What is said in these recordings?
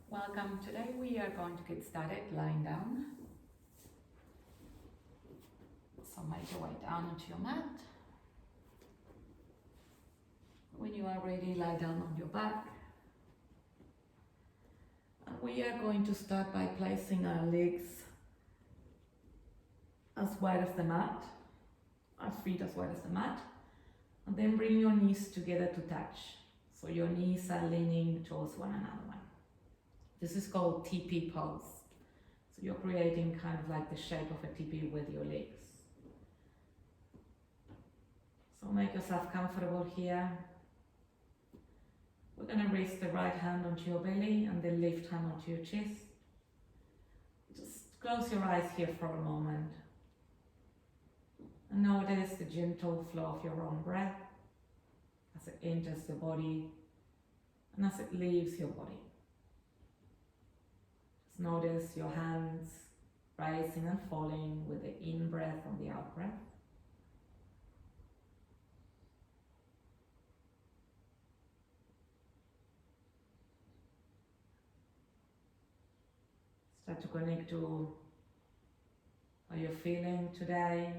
Welcome. Today we are going to get started lying down. So make your way down onto your mat. When you are ready, lie down on your back. And we are going to start by placing our legs as wide as the mat, our feet as wide as the mat, and then bring your knees together to touch. So your knees are leaning towards one another. This is called TP pose. So you're creating kind of like the shape of a TP with your legs. So make yourself comfortable here. We're going to raise the right hand onto your belly and the left hand onto your chest. Just close your eyes here for a moment. And notice the gentle flow of your own breath as it enters the body and as it leaves your body. Just notice your hands rising and falling with the in-breath and the out-breath. Start to connect to how you're feeling today,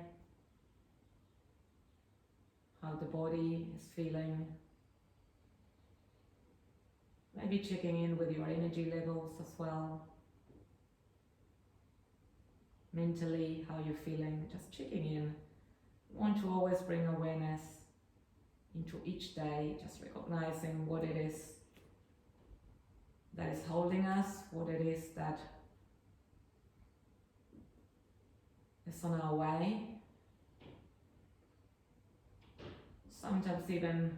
how the body is feeling. Maybe checking in with your energy levels as well. Mentally, how you're feeling, just checking in. You want to always bring awareness into each day, just recognizing what it is that is holding us, what it is that is on our way. Sometimes even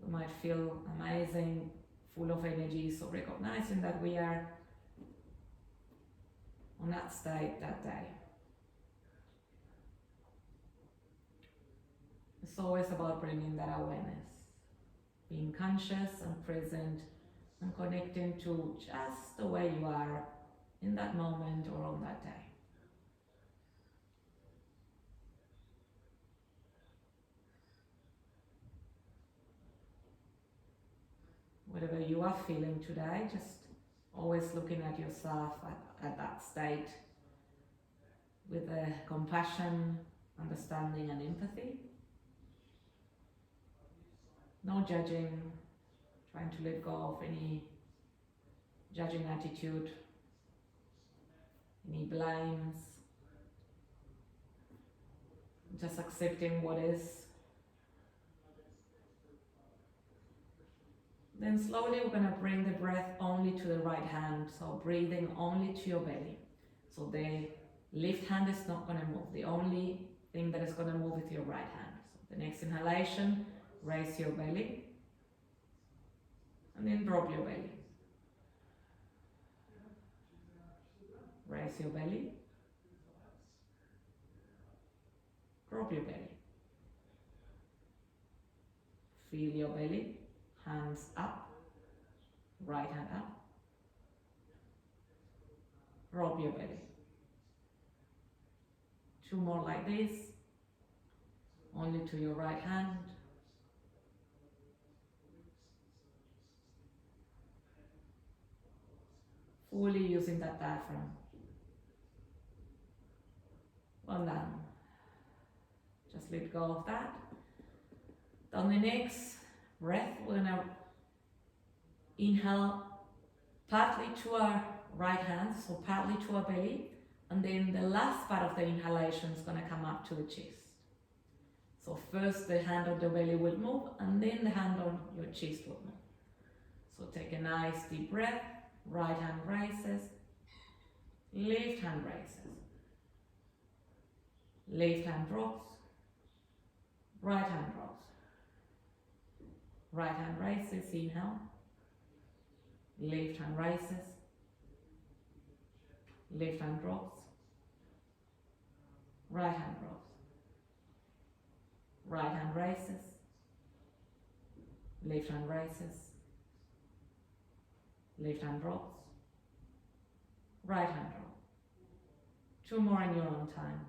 we might feel amazing, full of energy, so recognizing that we are on that state that day. It's always about bringing that awareness, being conscious and present and connecting to just the way you are in that moment or on that day. Whatever you are feeling today, just always looking at yourself at that state with compassion, understanding and empathy. No judging, trying to let go of any judging attitude, any blames. Just accepting what is. Then slowly we're going to bring the breath only to the right hand, so breathing only to your belly. So the left hand is not going to move. The only thing that is going to move is your right hand. So the next inhalation, raise your belly, and then drop your belly. Raise your belly, drop your belly. Feel your belly. Hands up, right hand up, drop your belly. 2 more like this, only to your right hand. Fully using that diaphragm. Well done. Just let go of that. On the next breath, we're going to inhale partly to our right hand, so partly to our belly, and then the last part of the inhalation is going to come up to the chest. So first the hand on the belly will move, and then the hand on your chest will move. So take a nice deep breath, right hand raises, left hand raises, left hand drops, right hand drops. Right hand raises, inhale. Left hand raises. Left hand drops. Right hand drops. Right hand raises. Left hand raises. Left hand drops. Right hand drop. 2 more in your own time.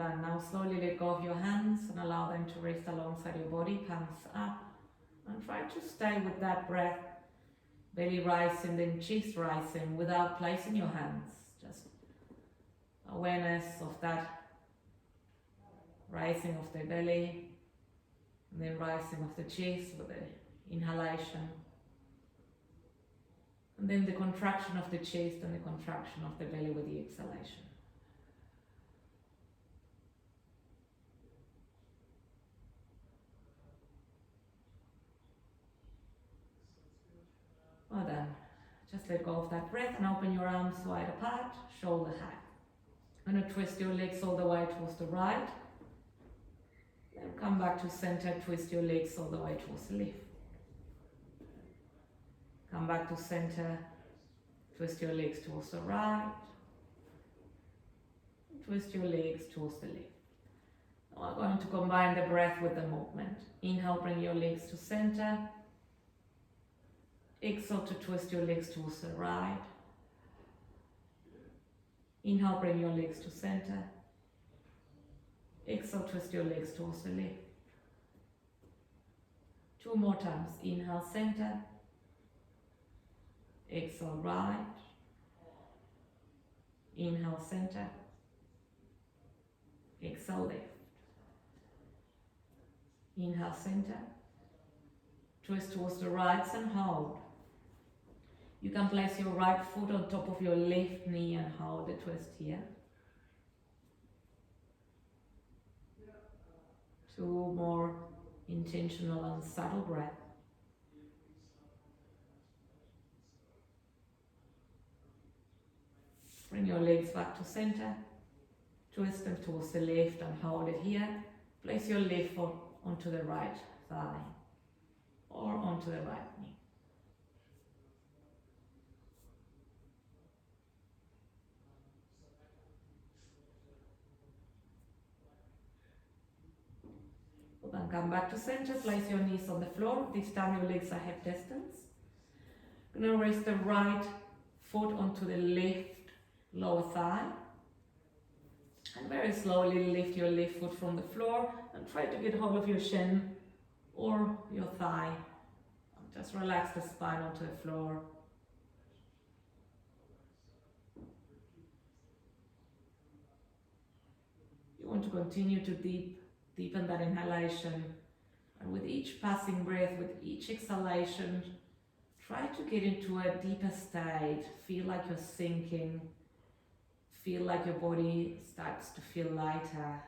done. Now slowly let go of your hands and allow them to rest alongside your body, palms up. And try to stay with that breath, belly rising, then chest rising without placing your hands. Just awareness of that rising of the belly and then rising of the chest with the inhalation. And then the contraction of the chest and the contraction of the belly with the exhalation. Well done. Just let go of that breath and open your arms wide apart, shoulder high. I'm going to twist your legs all the way towards the right. Then come back to center, twist your legs all the way towards the left. Come back to center, twist your legs towards the right. Twist your legs towards the left. Now we're going to combine the breath with the movement. Inhale, bring your legs to center. Exhale to twist your legs towards the right. Inhale, bring your legs to center. Exhale, twist your legs towards the left. 2 more times. Inhale, center. Exhale, right. Inhale, center. Exhale, left. Inhale, center. Twist towards the right and hold. You can place your right foot on top of your left knee and hold the twist here. 2 more intentional and subtle breaths. Bring your legs back to center. Twist them towards the left and hold it here. Place your left foot onto the right thigh or onto the right knee. Then come back to center, place your knees on the floor. This time your legs are hip distance. You're going to raise the right foot onto the left lower thigh. And very slowly lift your left foot from the floor and try to get hold of your shin or your thigh. Just relax the spine onto the floor. You want to continue to deepen that inhalation, and with each passing breath, with each exhalation, try to get into a deeper state. Feel like you're sinking. Feel like your body starts to feel lighter.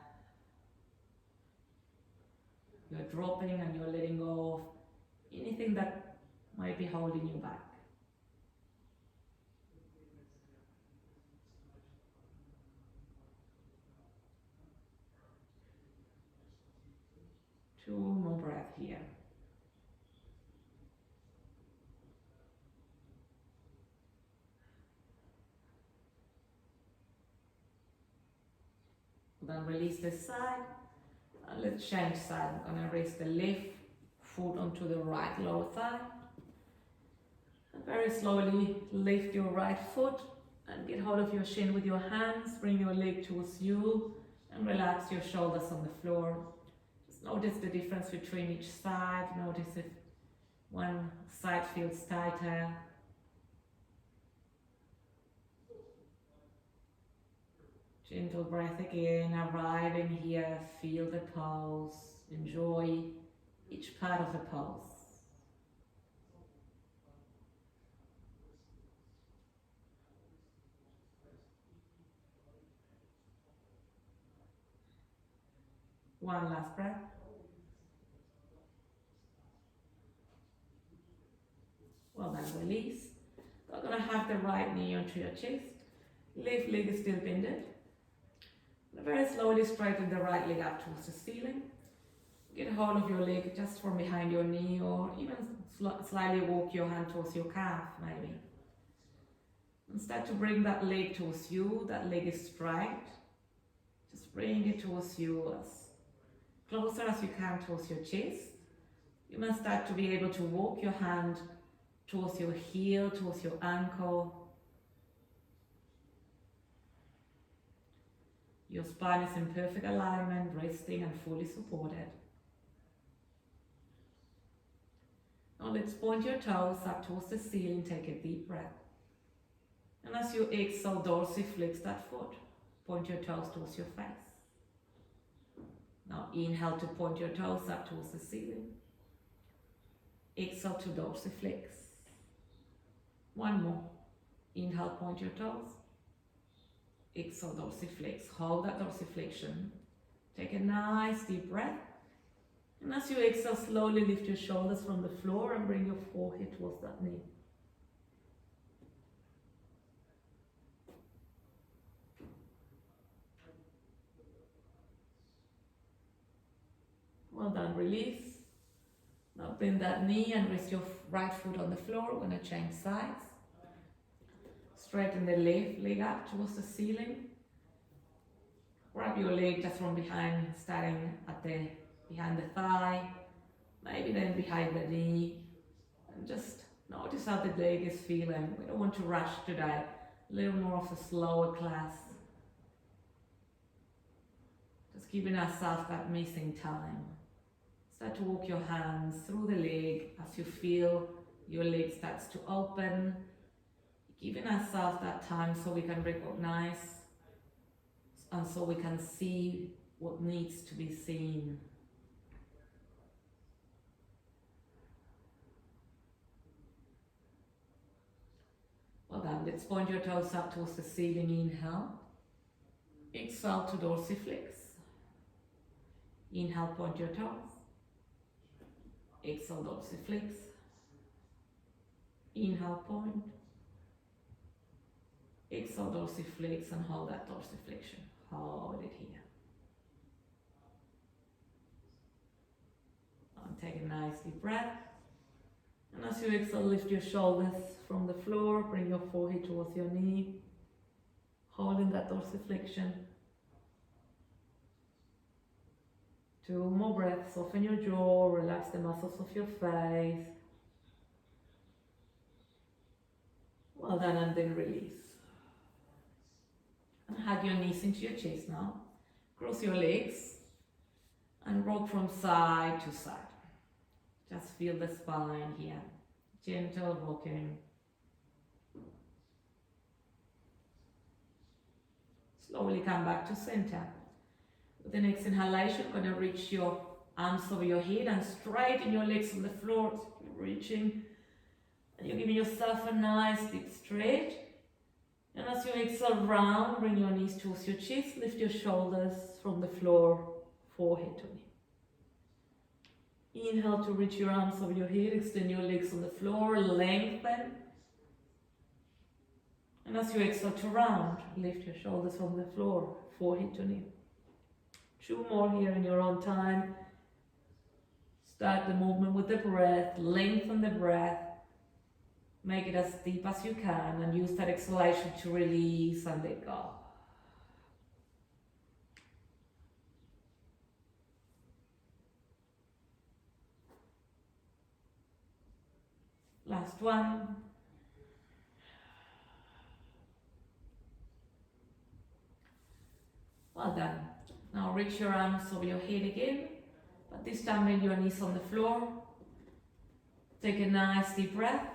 You're dropping and you're letting go of anything that might be holding you back. Two more breaths here. Then release this side. And let's change side. I'm going to raise the left foot onto the right lower thigh. And very slowly lift your right foot and get hold of your shin with your hands. Bring your leg towards you and relax your shoulders on the floor. Just notice the difference between each side. Notice if one side feels tighter. Gentle breath again, arriving here, feel the pulse, enjoy each part of the pulse. One last breath. Well done, release. We're going to have the right knee onto your chest. Left leg is still bended. Very slowly straighten the right leg up towards the ceiling. Get hold of your leg just from behind your knee, or even slightly walk your hand towards your calf maybe. And start to bring that leg towards you. That leg is straight. Just bring it towards you as closer as you can towards your chest. You must start to be able to walk your hand towards your heel, towards your ankle. Your spine is in perfect alignment, resting and fully supported. Now let's point your toes up towards the ceiling, take a deep breath. And as you exhale, dorsiflex that foot. Point your toes towards your face. Now inhale to point your toes up towards the ceiling. Exhale to dorsiflex. One more. Inhale, point your toes. Exhale, dorsiflex. Hold that dorsiflexion. Take a nice deep breath. And as you exhale, slowly lift your shoulders from the floor and bring your forehead towards that knee. Well done, release. Now bend that knee and rest your right foot on the floor. We're going to change sides. Straighten the left leg up towards the ceiling. Grab your leg just from behind, starting at behind the thigh, maybe then behind the knee. And just notice how the leg is feeling. We don't want to rush today. A little more of a slower class. Just giving ourselves that missing time. Start to walk your hands through the leg as you feel your leg starts to open. Giving ourselves that time so we can recognize and so we can see what needs to be seen. Well done. Let's point your toes up towards the ceiling. Inhale. Exhale to dorsiflex. Inhale, point your toes. Exhale, dorsiflex. Inhale, point. Exhale, dorsiflex, and hold that dorsiflexion. Hold it here. And take a nice deep breath. And as you exhale, lift your shoulders from the floor. Bring your forehead towards your knee. Holding that dorsiflexion. 2 more breaths. Soften your jaw. Relax the muscles of your face. Well done, and then release. And hug your knees into your chest now. Cross your legs and rock from side to side. Just feel the spine here. Gentle rocking. Slowly come back to center. With the next inhalation, you're going to reach your arms over your head and straighten your legs from the floor. So you're reaching and you're giving yourself a nice deep stretch. And as you exhale round, bring your knees towards your chest, lift your shoulders from the floor, forehead to knee. Inhale to reach your arms over your head, extend your legs on the floor, lengthen. And as you exhale to round, lift your shoulders from the floor, forehead to knee. 2 more here in your own time. Start the movement with the breath, lengthen the breath. Make it as deep as you can and use that exhalation to release and let go. Last one. Well done. Now reach your arms over your head again, but this time bring your knees on the floor. Take a nice deep breath.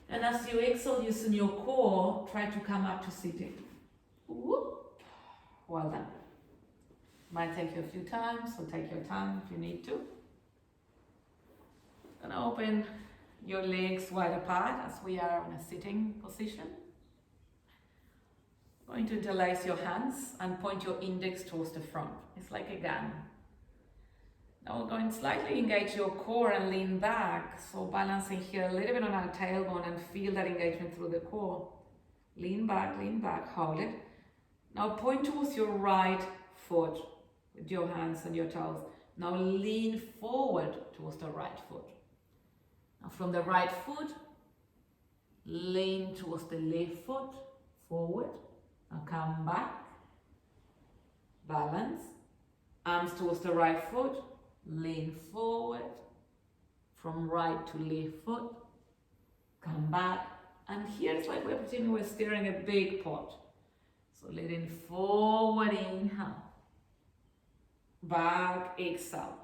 And as you exhale, using your core, try to come up to sitting. Whoop. Well done. Might take you a few times, so take your time if you need to. And open your legs wide apart as we are in a sitting position. Going to interlace your hands and point your index towards the front. It's like a gun. Now we're going to slightly engage your core and lean back. So balancing here a little bit on our tailbone and feel that engagement through the core. Lean back, hold it. Now point towards your right foot with your hands and your toes. Now lean forward towards the right foot. Now from the right foot, lean towards the left foot, forward. Now come back, balance. Arms towards the right foot. Lean forward, from right to left foot, come back, and here it's like we're pretending we're stirring a big pot. So letting forward, inhale. Back, exhale.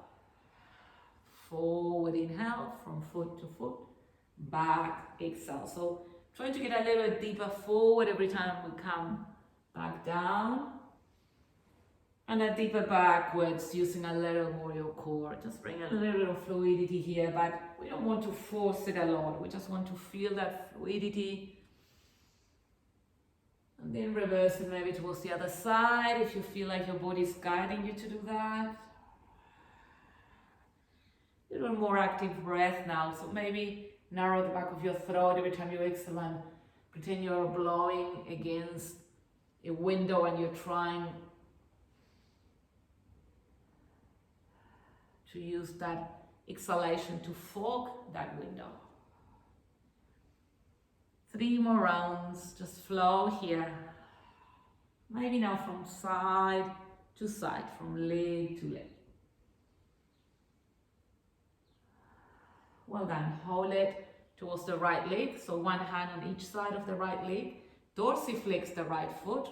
Forward, inhale from foot to foot. Back, exhale. So trying to get a little bit deeper forward every time we come back down. And a deeper backwards, using a little more your core. Just bring a little bit of fluidity here, but we don't want to force it a lot. We just want to feel that fluidity. And then reverse it maybe towards the other side if you feel like your body is guiding you to do that. A little more active breath now. So maybe narrow the back of your throat every time you exhale and pretend you're blowing against a window and you're trying to use that exhalation to fog that window. 3 more rounds, just flow here. Maybe now from side to side, from leg to leg. Well done, hold it towards the right leg, so one hand on each side of the right leg. Dorsiflex the right foot,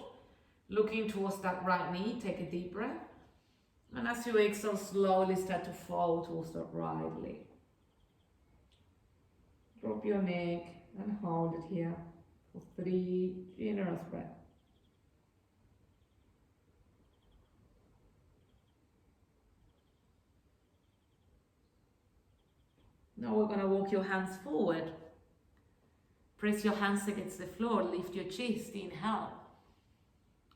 looking towards that right knee, take a deep breath. And as you exhale, slowly start to fall towards the right leg. Drop your neck and hold it here for 3 generous breaths. Now we're going to walk your hands forward. Press your hands against the floor, lift your chest, inhale.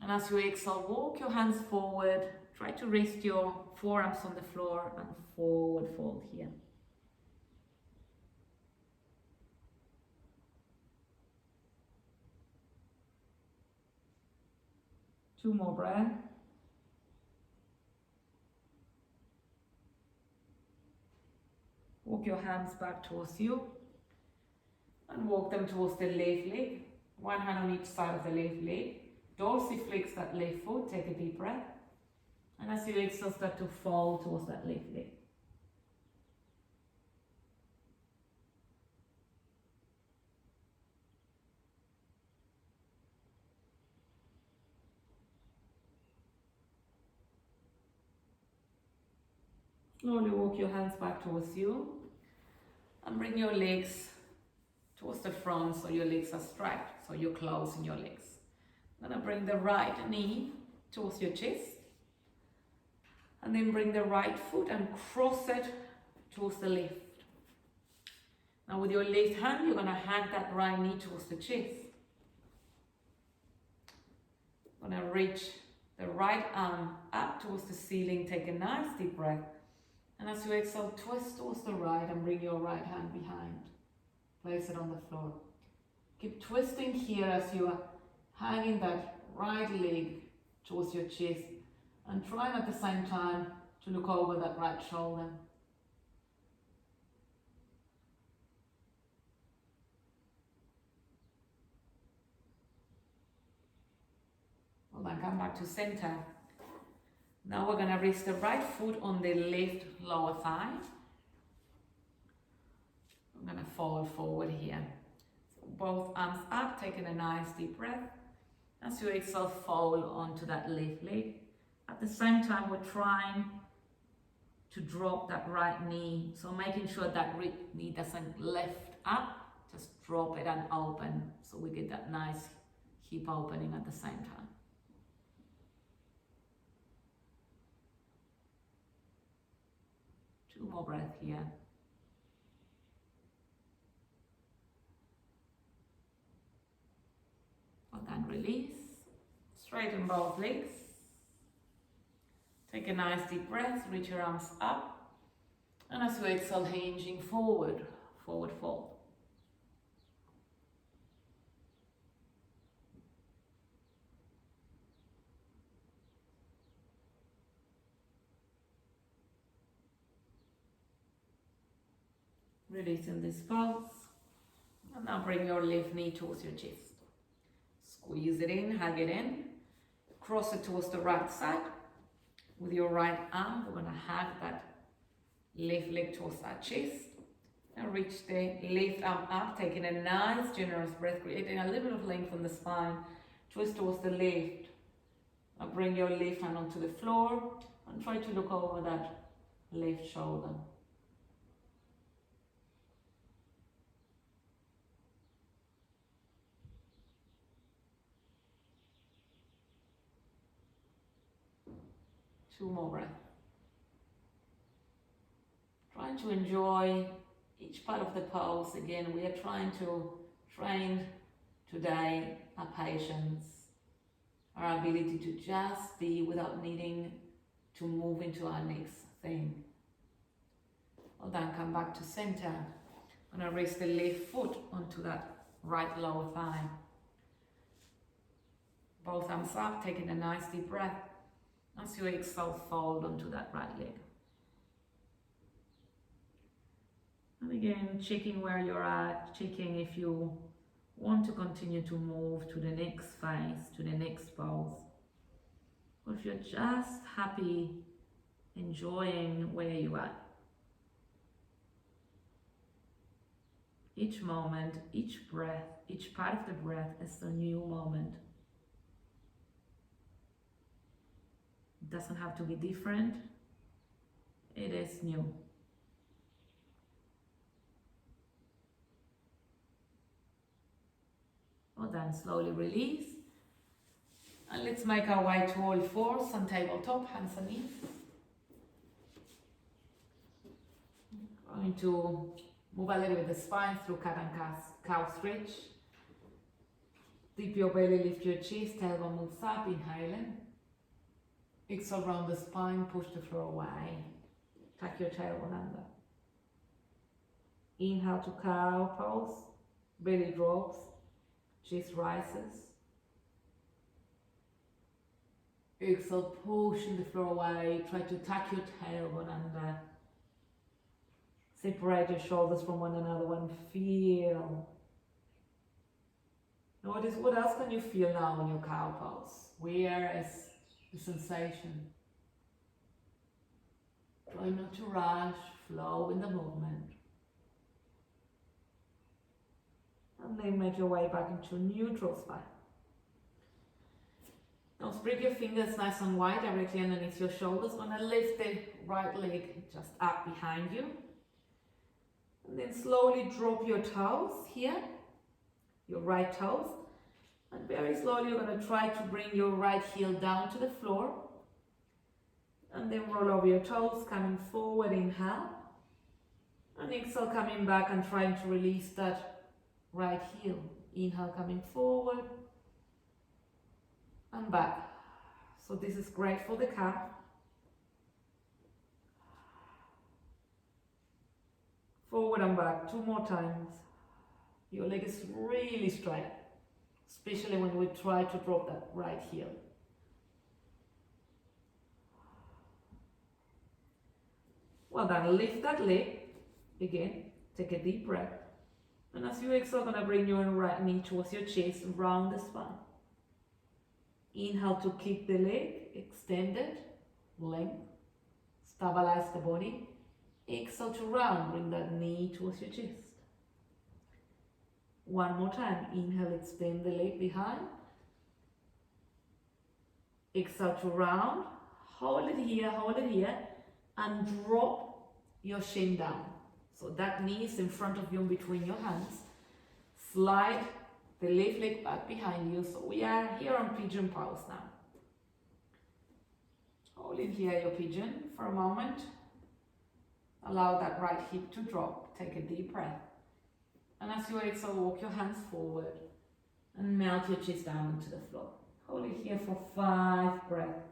And as you exhale, walk your hands forward. Try to rest your forearms on the floor and forward fold here. Two more breaths. Walk your hands back towards you and walk them towards the left leg. One hand on each side of the left leg. Dorsiflex that left foot, take a deep breath. And as you exhale, start to fall towards that left leg. Slowly walk your hands back towards you and bring your legs towards the front so your legs are strapped, so you're closing your legs. I'm going to bring the right knee towards your chest and then bring the right foot and cross it towards the left. Now with your left hand, you're going to hug that right knee towards the chest. I'm going to reach the right arm up towards the ceiling, take a nice deep breath. And as you exhale, twist towards the right and bring your right hand behind. Place it on the floor. Keep twisting here as you are hanging that right leg towards your chest and trying at the same time to look over that right shoulder. Well then, come back to center. Now we're going to rest the right foot on the left lower thigh. I'm going to fold forward here. So both arms up, taking a nice deep breath. As you exhale, fold onto that left leg. At the same time, we're trying to drop that right knee. So making sure that right knee doesn't lift up, just drop it and open. So we get that nice hip opening at the same time. Two more breaths here. Well done, release. Straighten both legs. Take a nice deep breath, reach your arms up. And as you exhale, hinging forward, forward fold. Releasing this pulse. And now bring your left knee towards your chest. Squeeze it in, hug it in. Cross it towards the right side. With your right arm, we're going to hug that left leg towards our chest. And reach the left arm up, taking a nice generous breath, creating a little bit of length on the spine. twist towards the left. Now bring your left hand onto the floor and try to look over that left shoulder. Two more breaths. Trying to enjoy each part of the pose. Again, we are trying to train today our patience, our ability to just be without needing to move into our next thing. Well done, come back to center. I'm going to raise the left foot onto that right lower thigh. Both arms up, taking a nice deep breath. As you exhale, fold onto that right leg. And again, checking where you're at, checking if you want to continue to move to the next phase, to the next pose. Or if you're just happy, enjoying where you are. Each moment, each breath, each part of the breath is a new moment. It doesn't have to be different. It is new. Well done, slowly release. And let's make our way to all fours on tabletop, hands and knees. Going to move a little bit the spine through cat and cow stretch. Dip your belly, lift your chest, tailbone moves up, inhaling. Exhale, round the spine, push the floor away. Tuck your tailbone under. Inhale to cow pose, belly drops, chest rises. Exhale, pushing the floor away. Try to tuck your tailbone under. Separate your shoulders from one another and feel. Notice what else can you feel now in your cow pose? Where is the sensation? Try not to rush, flow in the movement. And then make your way back into neutral spine. Now spread your fingers nice and wide directly underneath your shoulders. Gonna lift the right leg just up behind you. And then slowly drop your toes here, your right toes. And very slowly you're going to try to bring your right heel down to the floor. And then roll over your toes, coming forward, inhale. And exhale, coming back and trying to release that right heel. Inhale, coming forward. And back. So this is great for the calf. Forward and back, 2 more times. Your leg is really straight, especially when we try to drop that right heel. Well done, lift that leg. Again, take a deep breath. And as you exhale, going to bring your right knee towards your chest, round the spine. Inhale to keep the leg extended, length, stabilize the body. Exhale to round, bring that knee towards your chest. 1 more time, inhale, extend the leg behind. Exhale to round, hold it here, and drop your shin down. So that knee is in front of you and between your hands. Slide the left leg back behind you. So we are here on pigeon pose now. Hold in here your pigeon for a moment. Allow that right hip to drop. Take a deep breath. And as you exhale, walk your hands forward and melt your chest down into the floor. Hold it here for 5 breaths.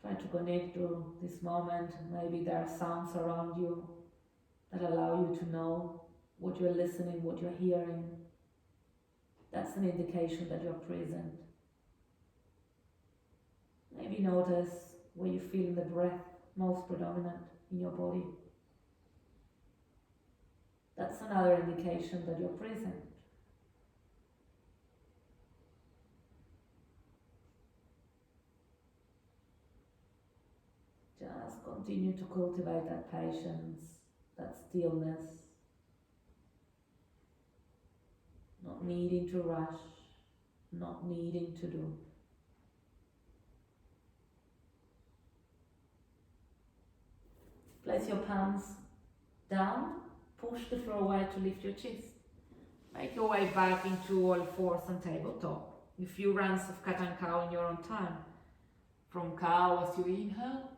Try to connect to this moment. Maybe there are sounds around you that allow you to know what you're listening, what you're hearing. That's an indication that you're present. Maybe notice where you feel the breath most predominant in your body. That's another indication that you're present. Just continue to cultivate that patience, that stillness, not needing to rush, not needing to do. Place your palms down, push the floor away to lift your chest. Make your way back into all fours and tabletop. A few rounds of cat and cow in your own time. From cow as you inhale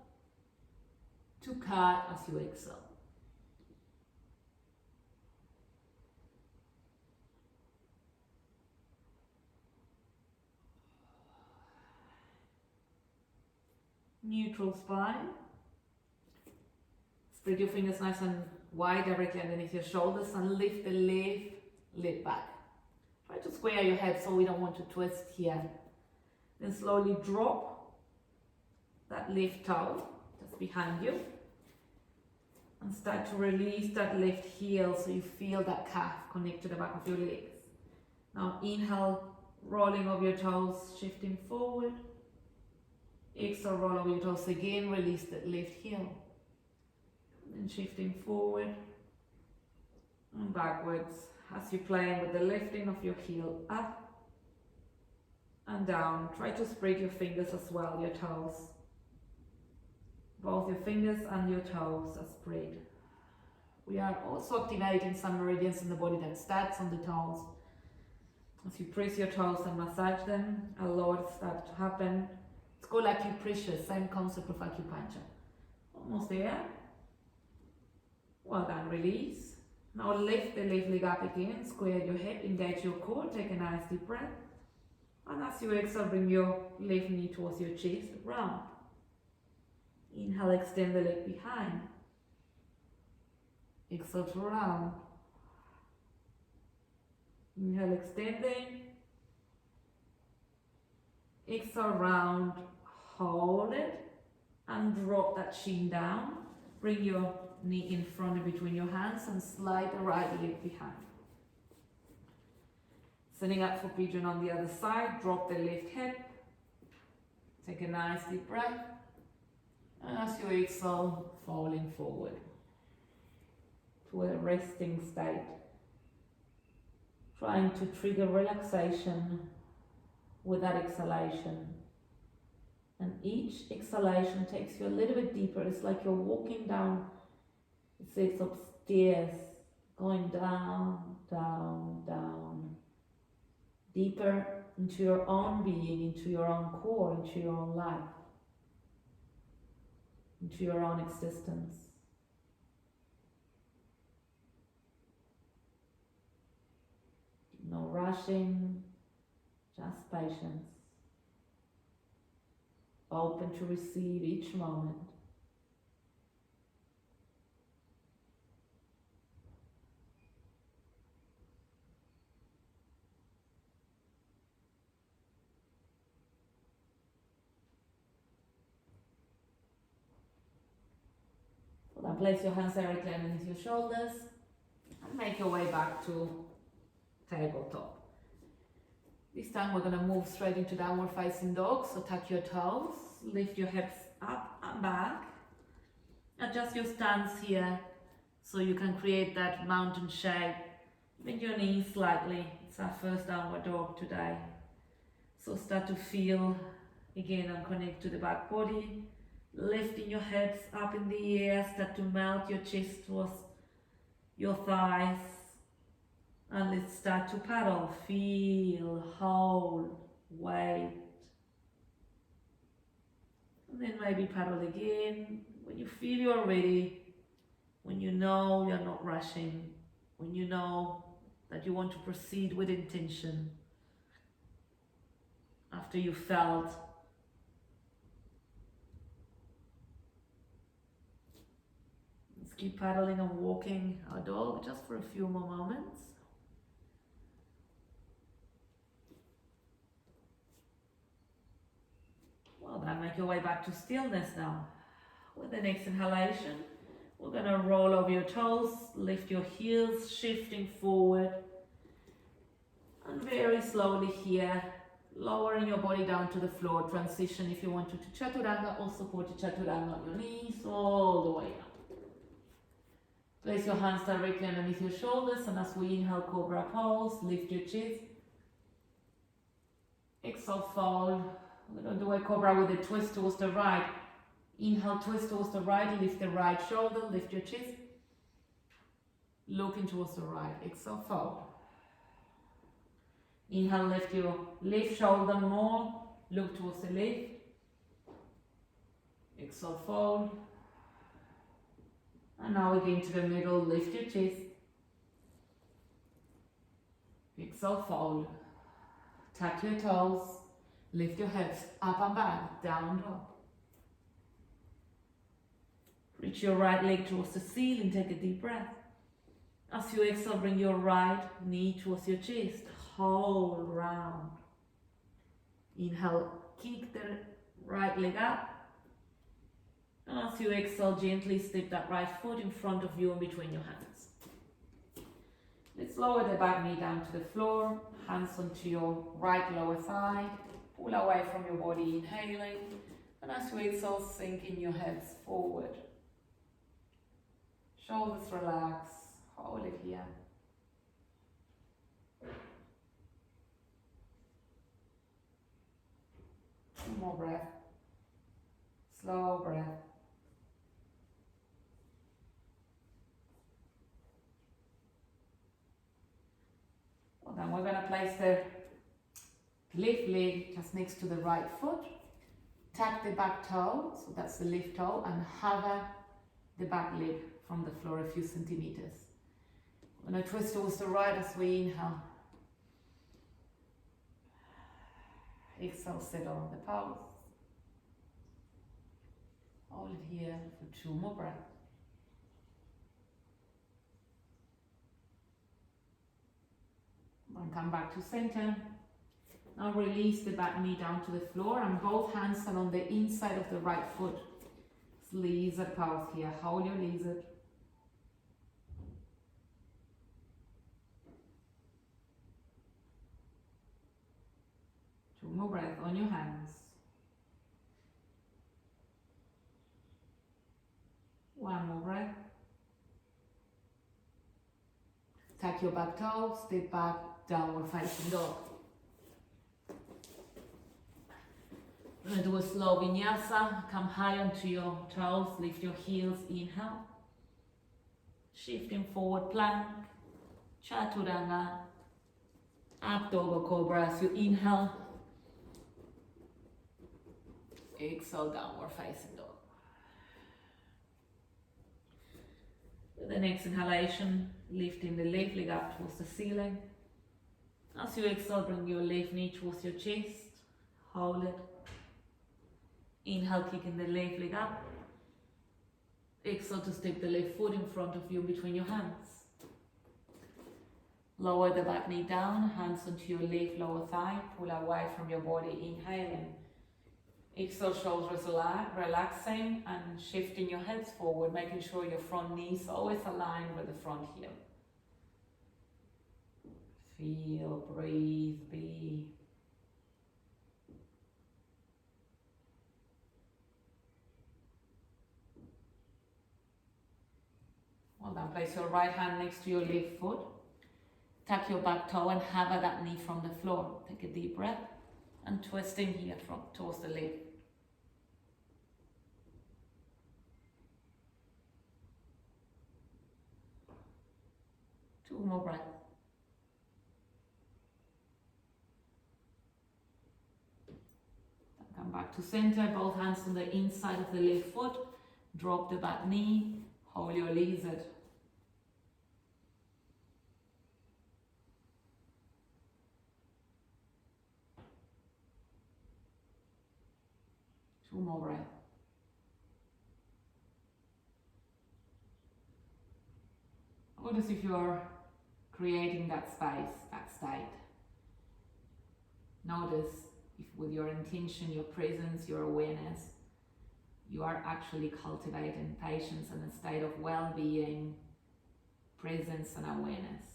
to cat as you exhale. Neutral spine. Spread your fingers nice and wide directly underneath your shoulders and lift the lid back. Try to square your head so we don't want to twist here. Then slowly drop that left toe just behind you. And start to release that left heel so you feel that calf connect to the back of your legs. Now inhale, rolling over your toes, shifting forward. Exhale, roll over your toes again, release that left heel. And shifting forward and backwards as you're playing with the lifting of your heel up and down. Try to spread your fingers as well, your toes. Both your fingers and your toes are spread. We are also activating some meridians in the body that starts on the toes. As you press your toes and massage them, a lot starts to happen. It's called acupressure, same concept of acupuncture. Almost there. Well done, release. Now lift the left leg up again, square your head, engage your core, take a nice deep breath. And as you exhale, bring your left knee towards your chest, round. Inhale, extend the leg behind. Exhale to round. Inhale, extending. Exhale, round. Hold it and drop that chin down. Bring your knee in front and between your hands and slide the right leg behind. Setting up for pigeon on the other side, drop the left hip. Take a nice deep breath. And as you exhale, falling forward to a resting state. Trying to trigger relaxation with that exhalation. And each exhalation takes you a little bit deeper. It's like you're walking down a set of stairs, going down, down, down, deeper into your own being, into your own core, into your own life, into your own existence. No rushing, just patience. Open to receive each moment. So then place your hands directly underneath your shoulders and make your way back to tabletop. This time we're going to move straight into downward facing dog. So tuck your toes, lift your hips up and back. Adjust your stance here so you can create that mountain shape. Bend your knees slightly. It's our first downward dog today. So start to feel again and connect to the back body. Lifting your hips up in the air. Start to melt your chest towards your thighs. And let's start to paddle. Feel, hold, wait. And then maybe paddle again. When you feel you're ready, when you know you're not rushing, when you know that you want to proceed with intention, after you felt let's keep paddling and walking our dog just for a few more moments. Well done, make your way back to stillness now. With the next inhalation, we're going to roll over your toes, lift your heels, shifting forward. And very slowly here, Lowering your body down to the floor. Transition if you want to chaturanga or support your chaturanga on your knees all the way up. Place your hands directly underneath your shoulders, and as we inhale, cobra pose, lift your chest. Exhale, fold. We're going to do a cobra with a twist towards the right. Inhale, twist towards the right, lift the right shoulder, lift your chest. Looking towards the right. Exhale, fold. Inhale, lift your left shoulder more, look towards the left. Exhale, fold. And now again to the middle, lift your chest. Exhale, fold. Tuck your toes, lift your hips up and back, down dog. Reach your right leg towards the ceiling, take a deep breath. As you exhale, bring your right knee towards your chest, hold round. Inhale, kick the right leg up. And as you exhale, gently step that right foot in front of you and between your hands. Let's lower the back knee down to the floor, hands onto your right lower thigh, pull away from your body, inhaling, and as you exhale, sinking your hips forward. Shoulders relax, hold it here. Two more breath, slow breath. Well, then we're going to place the left leg just next to the right foot. Tap the back toe, so that's the left toe, and hover the back leg from the floor a few centimeters. We're going to twist towards the right as we inhale. Exhale, settle on the pose. Hold it here for two more breaths. And come back to center. Now release the back knee down to the floor and both hands are on the inside of the right foot. It's lizard pose here. Hold your lizard. Two more breaths on your hands. One more breath. Tuck your back toe, step back, downward facing dog. We're going to do a slow vinyasa. Come high onto your toes, lift your heels, inhale. Shifting forward plank, chaturanga, up dog or cobra as you inhale. Exhale, downward facing dog. With the next inhalation, lifting the left leg up towards the ceiling. As you exhale, bring your left knee towards your chest. Hold it. Inhale, kicking the left leg up. Exhale to step the left foot in front of you between your hands. Lower the back knee down, hands onto your left lower thigh. Pull away from your body, inhaling. Exhale, shoulders relaxing and shifting your hips forward, making sure your front knee is always aligned with the front heel. Feel, breathe, be. Well done. Place your right hand next to your left foot. Tuck your back toe and hover that knee from the floor. Take a deep breath and twisting here from towards the left. Two more breaths. Come back to center, both hands on the inside of the left foot. Drop the back knee, hold your lizard. Two more breaths. Notice if you're creating that space, that state. Notice if with your intention, your presence, your awareness, you are actually cultivating patience and a state of well-being, presence and awareness.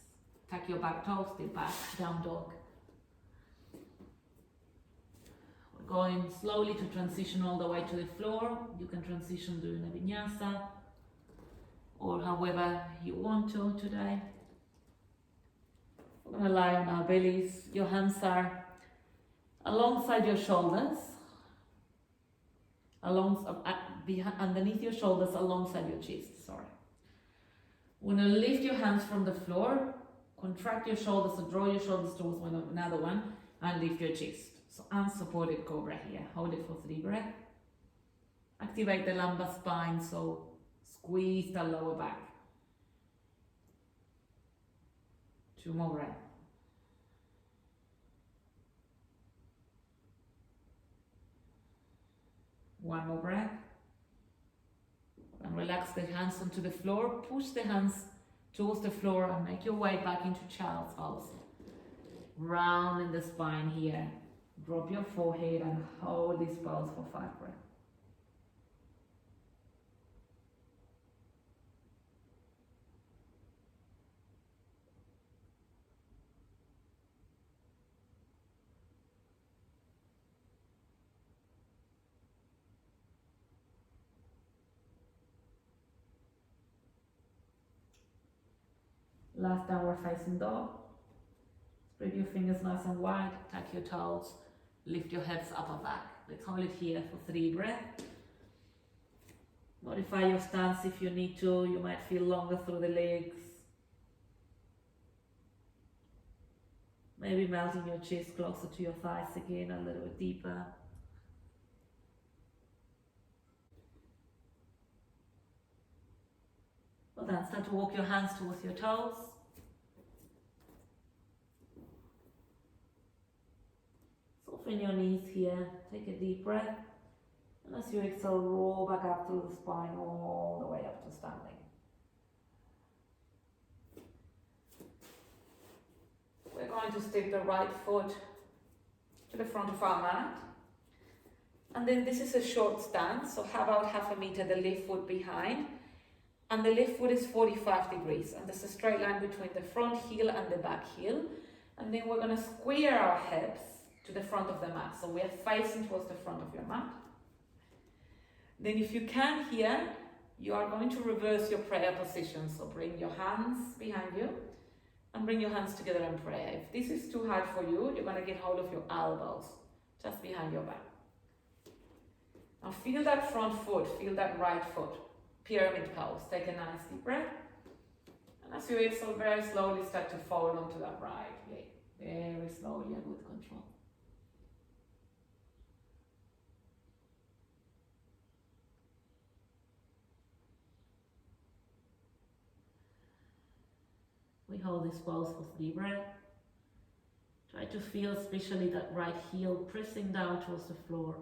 Tuck your back toe, step back, down dog. going slowly to transition all the way to the floor. You can transition during a vinyasa or however you want to today. We're going to lie on our bellies. Your hands are alongside your shoulders, underneath your shoulders, alongside your chest. Sorry. We're going to lift your hands from the floor, contract your shoulders, so draw your shoulders towards another one, and lift your chest. So unsupported cobra here. Hold it for 3 breaths. Activate the lumbar spine, so squeeze the lower back. 2 more breaths. One more breath. And relax the hands onto the floor. Push the hands towards the floor and make your way back into child's pose. Round in the spine here. Drop your forehead and hold this pose for 5 breaths. Last downward facing dog. Spread your fingers nice and wide, tuck your toes, lift your hips up and back. Let's hold it here for 3 breaths. Modify your stance if you need to. You might feel longer through the legs. Maybe melting your chest closer to your thighs again, a little bit deeper. Well then, start to walk your hands towards your toes. Soften your knees here, take a deep breath. And as you exhale, roll back up through the spine all the way up to standing. We're going to step the right foot to the front of our mat. And then this is a short stance, so how about 1/2 meter the left foot behind. And the left foot is 45 degrees. And there's a straight line between the front heel and the back heel. And then we're going to square our hips to the front of the mat. So we're facing towards the front of your mat. Then if you can here, you are going to reverse your prayer position. So bring your hands behind you and bring your hands together in prayer. If this is too hard for you, you're going to get hold of your elbows just behind your back. Now feel that front foot, feel that right foot. Pyramid pose. Take a nice deep breath. And as you exhale, very slowly start to fold onto that right leg. Very slowly and with control. We hold this pose for 3 breaths. Try to feel especially that right heel pressing down towards the floor.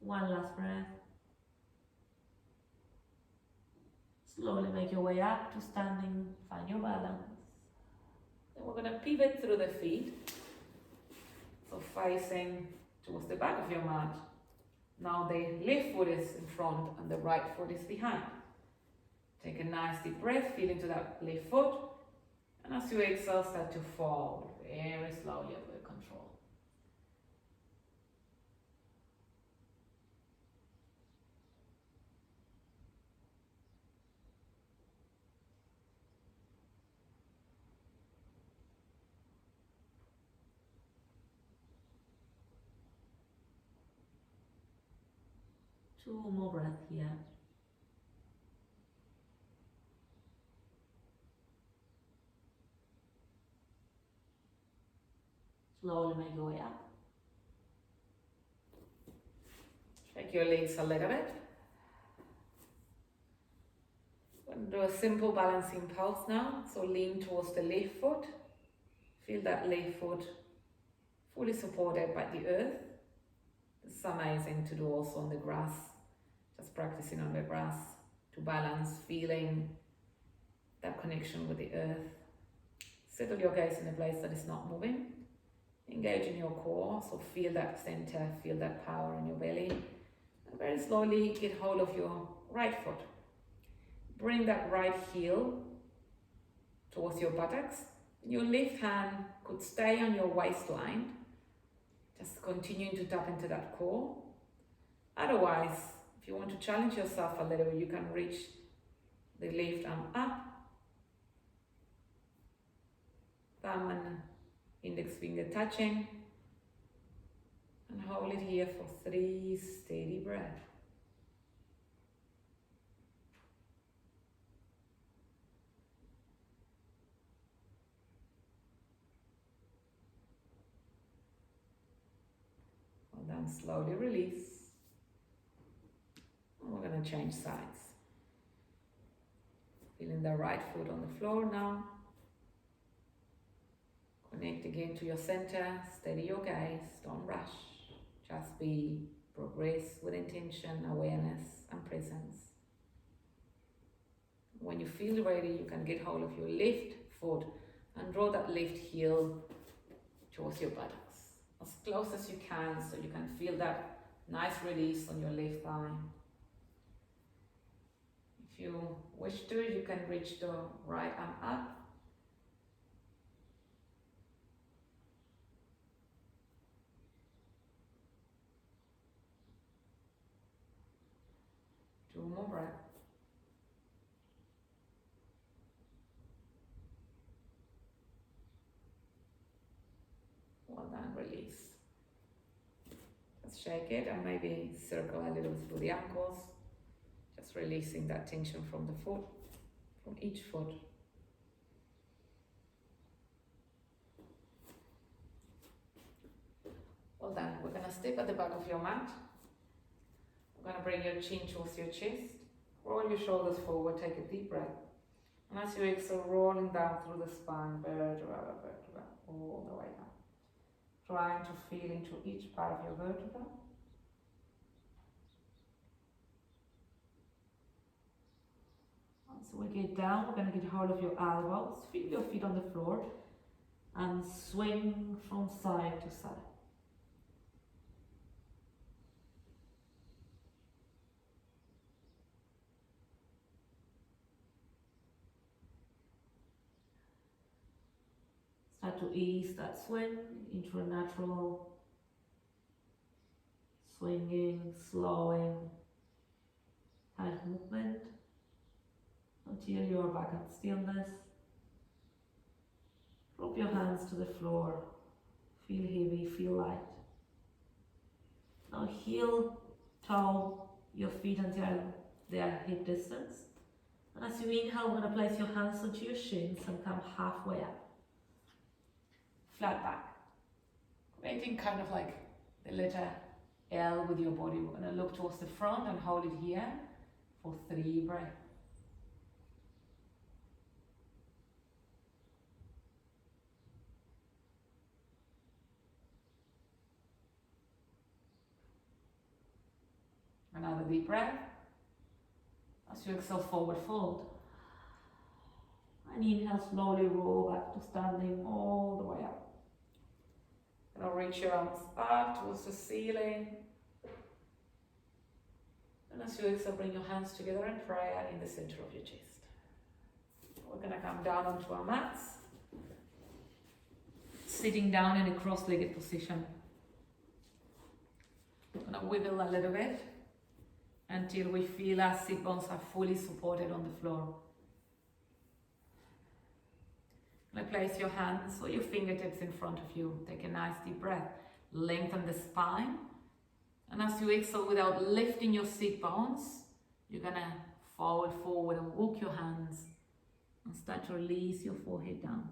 One last breath. Slowly make your way up to standing, find your balance. Then we're going to pivot through the feet. So facing towards the back of your mat. Now the left foot is in front and the right foot is behind. Take a nice deep breath, feel into that left foot. And as you exhale, start to fold very slowly and with control. Two more breaths here. Slowly make your way up. Shake your legs a little bit. We're going to do a simple balancing pose now. So lean towards the left foot. Feel that left foot fully supported by the earth. It's amazing to do also on the grass. Just practicing on the grass to balance, feeling that connection with the earth. Settle your gaze in a place that is not moving. Engage in your core, so feel that center, feel that power in your belly. And very slowly get hold of your right foot. Bring that right heel towards your buttocks Your left hand could stay on your waistline, just continuing to tap into that core. Otherwise, if you want to challenge yourself a little, you can reach the left arm up, thumb and index finger touching, and hold it here for 3 steady breaths. Well done, slowly release. And we're going to change sides. Feeling the right foot on the floor now. Connect again to your center, steady your gaze, don't rush. Just progress with intention, awareness and presence. When you feel ready, you can get hold of your left foot and draw that left heel towards your buttocks. As close as you can so you can feel that nice release on your left thigh. If you wish to, you can reach the right arm up. Two more breaths. Well done, release. Just shake it and maybe circle a little through the ankles. Just releasing that tension from the foot, from each foot. Well done. We're going to step at the back of your mat. We're going to bring your chin towards your chest. Roll your shoulders forward, take a deep breath. And as you exhale, rolling down through the spine, vertebra by vertebra, all the way down. Trying to feel into each part of your vertebra. So we get down, we're going to get hold of your elbows, feel your feet on the floor, and swing from side to side. Start to ease that swing into a natural swinging, slowing hand movement until you're back at stillness. Drop your hands to the floor. Feel heavy, feel light. Now heel, toe your feet until they are hip distance. And as you inhale, we're going to place your hands onto your shins and come halfway up. Flat back. Creating kind of like the letter L with your body. We're going to look towards the front and hold it here for 3 breaths. Another deep breath. As you exhale, forward fold. And inhale, slowly roll back to standing all the way up. Now reach your arms up towards the ceiling. And as you exhale, bring your hands together in prayer in the center of your chest. We're going to come down onto our mats. Sitting down in a cross-legged position. We're going to wiggle a little bit until we feel our sit bones are fully supported on the floor. Now place your hands or your fingertips in front of you. Take a nice deep breath. Lengthen the spine. And as you exhale without lifting your sit bones, you're going to fold forward and walk your hands and start to release your forehead down.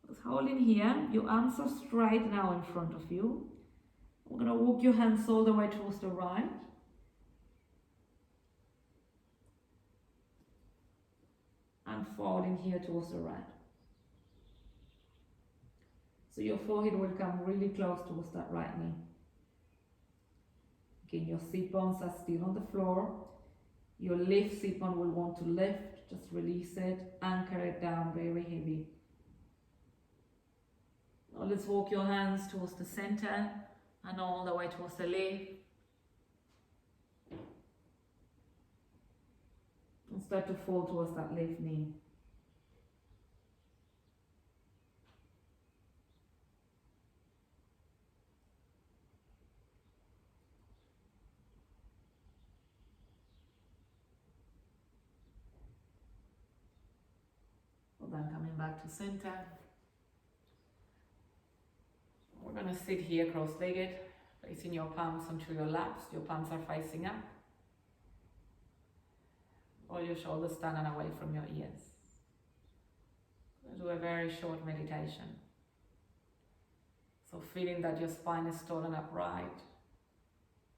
Just holding here, your arms are straight now in front of you. We're going to walk your hands all the way towards the right. And folding here towards the right. So your forehead will come really close towards that right knee. Again, your sit bones are still on the floor. Your left sit bone will want to lift. Just release it. Anchor it down very heavy. Now let's walk your hands towards the center and all the way towards the left. start to fall towards that left knee. Then coming back to center. We're going to sit here cross-legged, placing your palms onto your laps. Your palms are facing up. All your shoulders stand and away from your ears. We'll do a very short meditation. So feeling that your spine is tall and upright.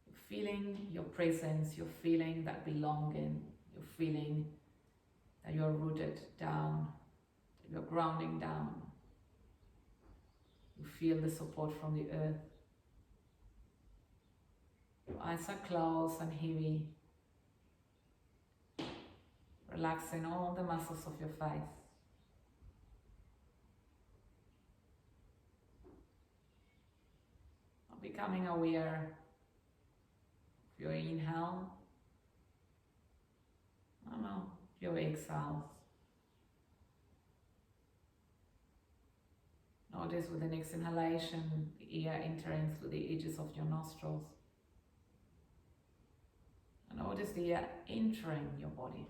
You're feeling your presence. You're feeling that belonging. You're feeling that you're rooted down. You're grounding down. You feel the support from the earth. Your eyes are closed and heavy. Relaxing all the muscles of your face. Becoming aware of your inhale. Your exhales. Notice with the next inhalation, the air entering through the edges of your nostrils. And notice the air entering your body.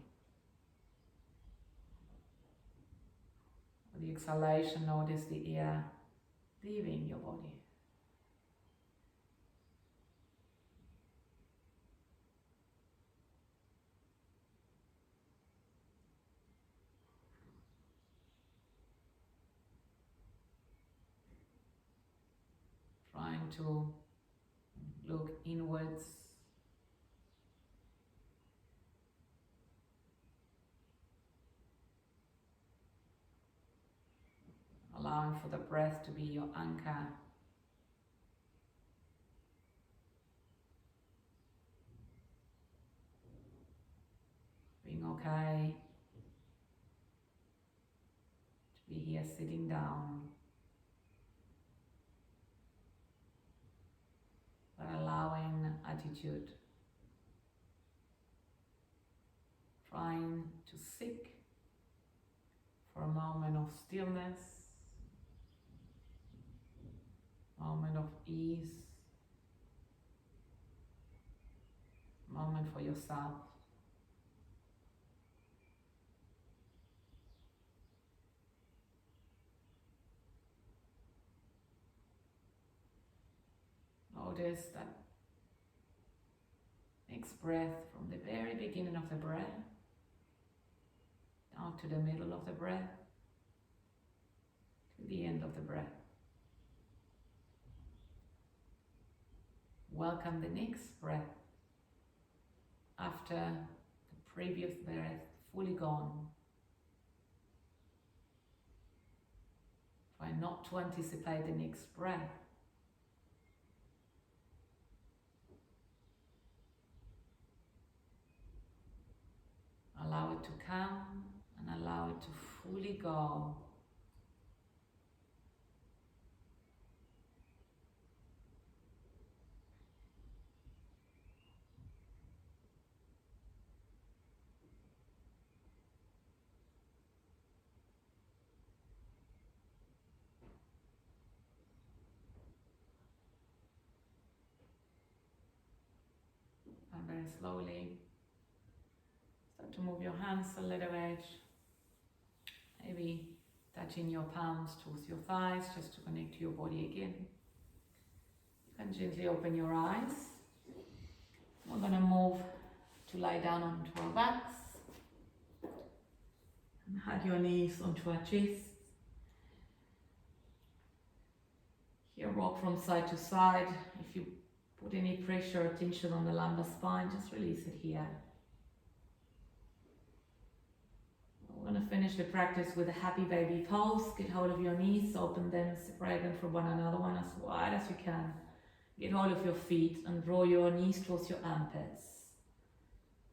With the exhalation, notice the air leaving your body. Trying to look inwards. Allowing for the breath to be your anchor. Being okay to be here sitting down. But allowing attitude. Trying to seek for a moment of stillness. Moment of ease, moment for yourself. Notice that next breath from the very beginning of the breath down to the middle of the breath to the end of the breath. Welcome the next breath after the previous breath fully gone. Try not to anticipate the next breath. Allow it to come and allow it to fully go. And very slowly start to move your hands a little bit, maybe touching your palms towards your thighs just to connect to your body again. You can gently open your eyes. We're going to move to lie down onto our backs and hug your knees onto our chest. Here, rock from side to side. If you put any pressure or tension on the lumbar spine, just release it here. We're going to finish the practice with a happy baby pose. Get hold of your knees, open them, separate them from one another, one as wide as you can. Get hold of your feet and draw your knees towards your armpits.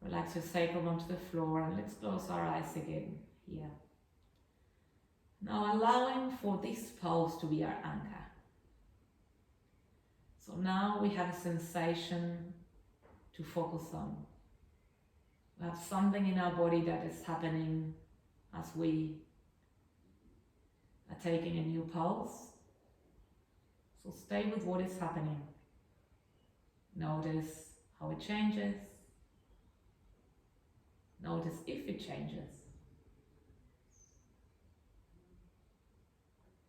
Relax your sacrum onto the floor and let's close our eyes again here. Now allowing for this pose to be our anchor. So now we have a sensation to focus on. We have something in our body that is happening as we are taking a new pulse. So stay with what is happening. Notice how it changes. Notice if it changes.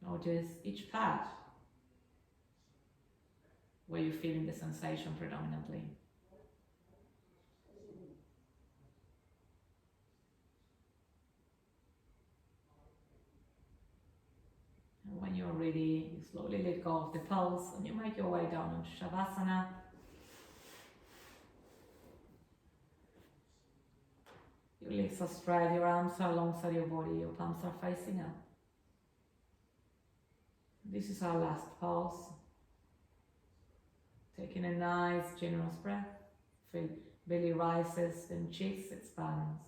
Notice each part where you're feeling the sensation predominantly. And when you're ready, you slowly let go of the pulse and you make your way down into Shavasana. Your legs are straight, your arms are alongside your body, your palms are facing up. This is our last pulse. Taking a nice, generous breath. Feel belly rises, then chest expands.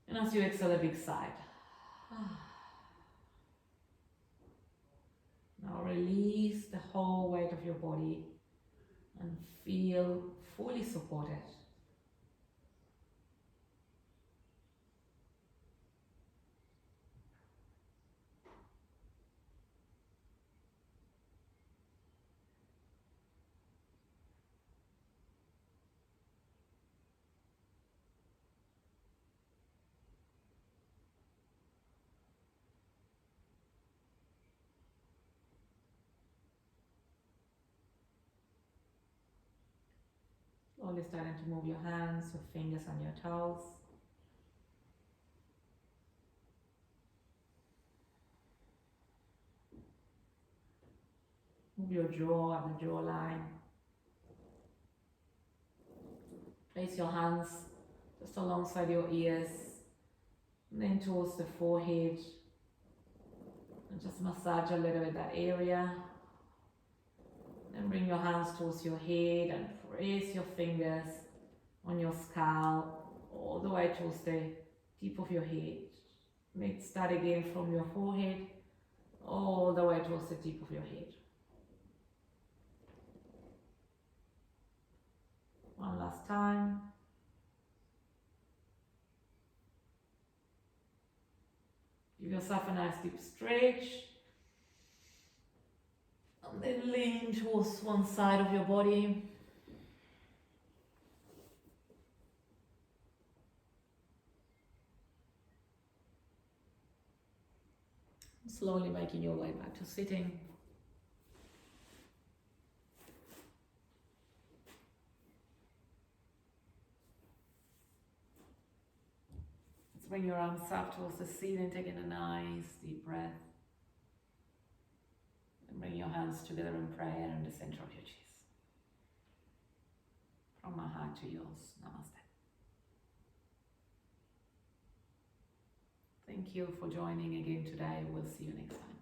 And as you exhale, a big sigh. Now release the whole weight of your body and feel fully supported. Slowly starting to move your hands, your fingers and your toes. Move your jaw and the jawline. Place your hands just alongside your ears and then towards the forehead. And just massage a little bit that area. Then bring your hands towards your head and press your fingers on your scalp all the way towards the tip of your head. Let's start again from your forehead all the way towards the tip of your head. One last time. Give yourself a nice deep stretch. And then lean towards one side of your body. Slowly making your way back to sitting. Let's bring your arms up towards the ceiling, taking a nice deep breath. And bring your hands together in prayer in the center of your chest. From my heart to yours. Namaste. Thank you for joining again today. We'll see you next time.